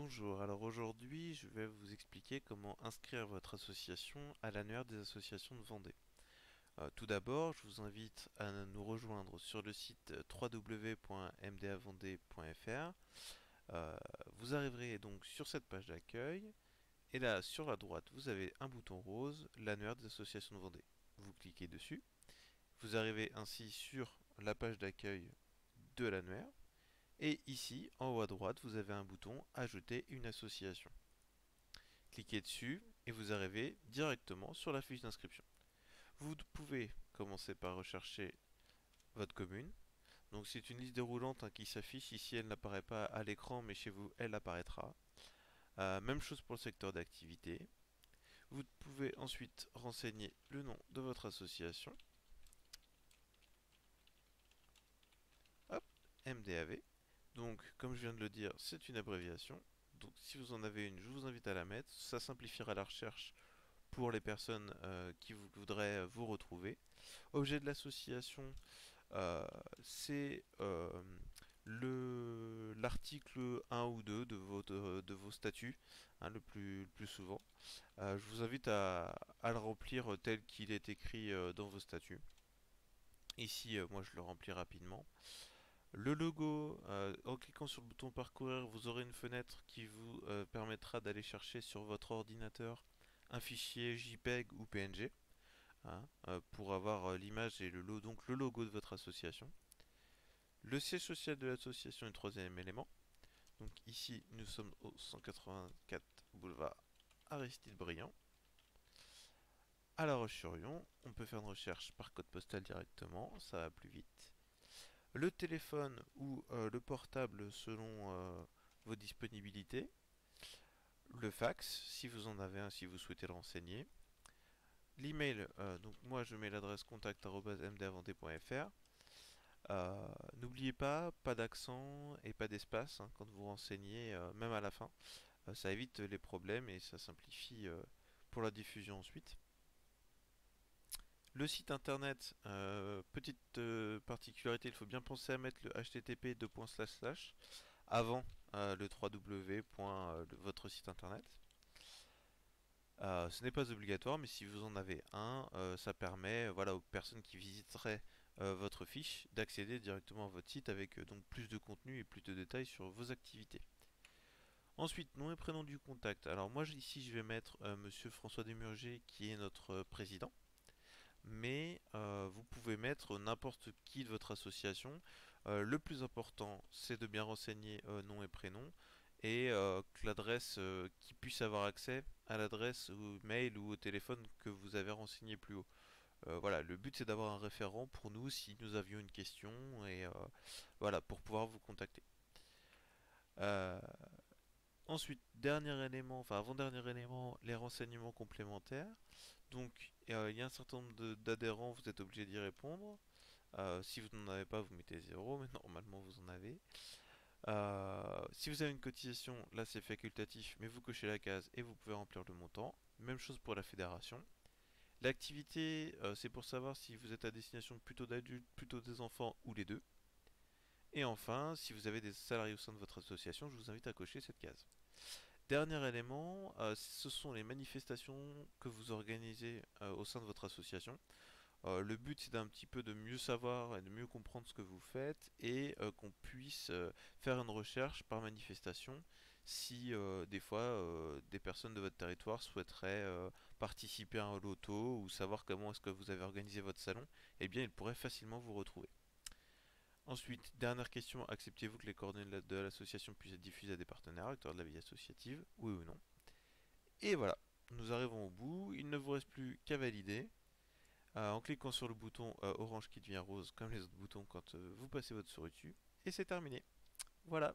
Bonjour, alors aujourd'hui je vais vous expliquer comment inscrire votre association à l'annuaire des associations de Vendée. Tout d'abord, je vous invite à nous rejoindre sur le site www.mdavendée.fr. Vous arriverez donc sur cette page d'accueil et là sur la droite vous avez un bouton rose, l'annuaire des associations de Vendée. Vous cliquez dessus, vous arrivez ainsi sur la page d'accueil de l'annuaire. Et ici, en haut à droite, vous avez un bouton Ajouter une association. Cliquez dessus et vous arrivez directement sur la fiche d'inscription. Vous pouvez commencer par rechercher votre commune. Donc c'est une liste déroulante qui s'affiche. Ici, elle n'apparaît pas à l'écran, mais chez vous, elle apparaîtra. Même chose pour le secteur d'activité. Vous pouvez ensuite renseigner le nom de votre association. Hop, MDAV. Donc, comme je viens de le dire, c'est une abréviation. Donc, si vous en avez une, je vous invite à la mettre. Ça simplifiera la recherche pour les personnes qui voudraient vous retrouver. Objet de l'association, c'est l'article 1 ou 2 de vos statuts, hein, le plus souvent. Je vous invite à le remplir tel qu'il est écrit dans vos statuts. Ici, moi je le remplis rapidement. Le logo, en cliquant sur le bouton parcourir, vous aurez une fenêtre qui vous permettra d'aller chercher sur votre ordinateur un fichier JPEG ou PNG, hein, pour avoir l'image et donc le logo de votre association. Le siège social de l'association est le troisième élément. Donc ici, nous sommes au 184 boulevard Aristide Briand. À La Roche-sur-Yon, on peut faire une recherche par code postal directement, ça va plus vite. Le téléphone ou le portable selon vos disponibilités. Le fax, si vous en avez un, si vous souhaitez le renseigner. L'email, donc moi je mets l'adresse contact@mdavendée.fr. N'oubliez pas d'accent et pas d'espace hein, quand vous renseignez, même à la fin. Ça évite les problèmes et ça simplifie pour la diffusion ensuite. Le site internet, petite particularité, il faut bien penser à mettre le http avant le www. Votre site internet. Ce n'est pas obligatoire, mais si vous en avez un, ça permet voilà, aux personnes qui visiteraient votre fiche d'accéder directement à votre site avec donc plus de contenu et plus de détails sur vos activités. Ensuite, nom et prénom du contact. Alors moi ici je vais mettre Monsieur François Desmurger qui est notre président. Mais vous pouvez mettre n'importe qui de votre association. Le plus important, c'est de bien renseigner nom et prénom et que l'adresse qui puisse avoir accès à l'adresse ou mail ou au téléphone que vous avez renseigné plus haut. Voilà, le but c'est d'avoir un référent pour nous si nous avions une question et voilà pour pouvoir vous contacter. Euh, Ensuite, dernier élément, enfin avant-dernier élément, les renseignements complémentaires. Donc, il y a un certain nombre d'adhérents, vous êtes obligé d'y répondre. Si vous n'en avez pas, vous mettez 0, mais normalement vous en avez. Si vous avez une cotisation, là c'est facultatif, mais vous cochez la case et vous pouvez remplir le montant. Même chose pour la fédération. L'activité, c'est pour savoir si vous êtes à destination plutôt d'adultes, plutôt des enfants ou les deux. Et enfin, si vous avez des salariés au sein de votre association, je vous invite à cocher cette case. Dernier élément, ce sont les manifestations que vous organisez au sein de votre association. Le but c'est d'un petit peu de mieux savoir et de mieux comprendre ce que vous faites et qu'on puisse faire une recherche par manifestation si des fois des personnes de votre territoire souhaiteraient participer à un loto ou savoir comment est-ce que vous avez organisé votre salon, eh bien ils pourraient facilement vous retrouver. Ensuite, dernière question, acceptez-vous que les coordonnées de l'association puissent être diffusées à des partenaires, acteurs de la vie associative, oui ou non? Et voilà, nous arrivons au bout, il ne vous reste plus qu'à valider. En cliquant sur le bouton orange qui devient rose comme les autres boutons quand vous passez votre souris dessus. Et c'est terminé. Voilà.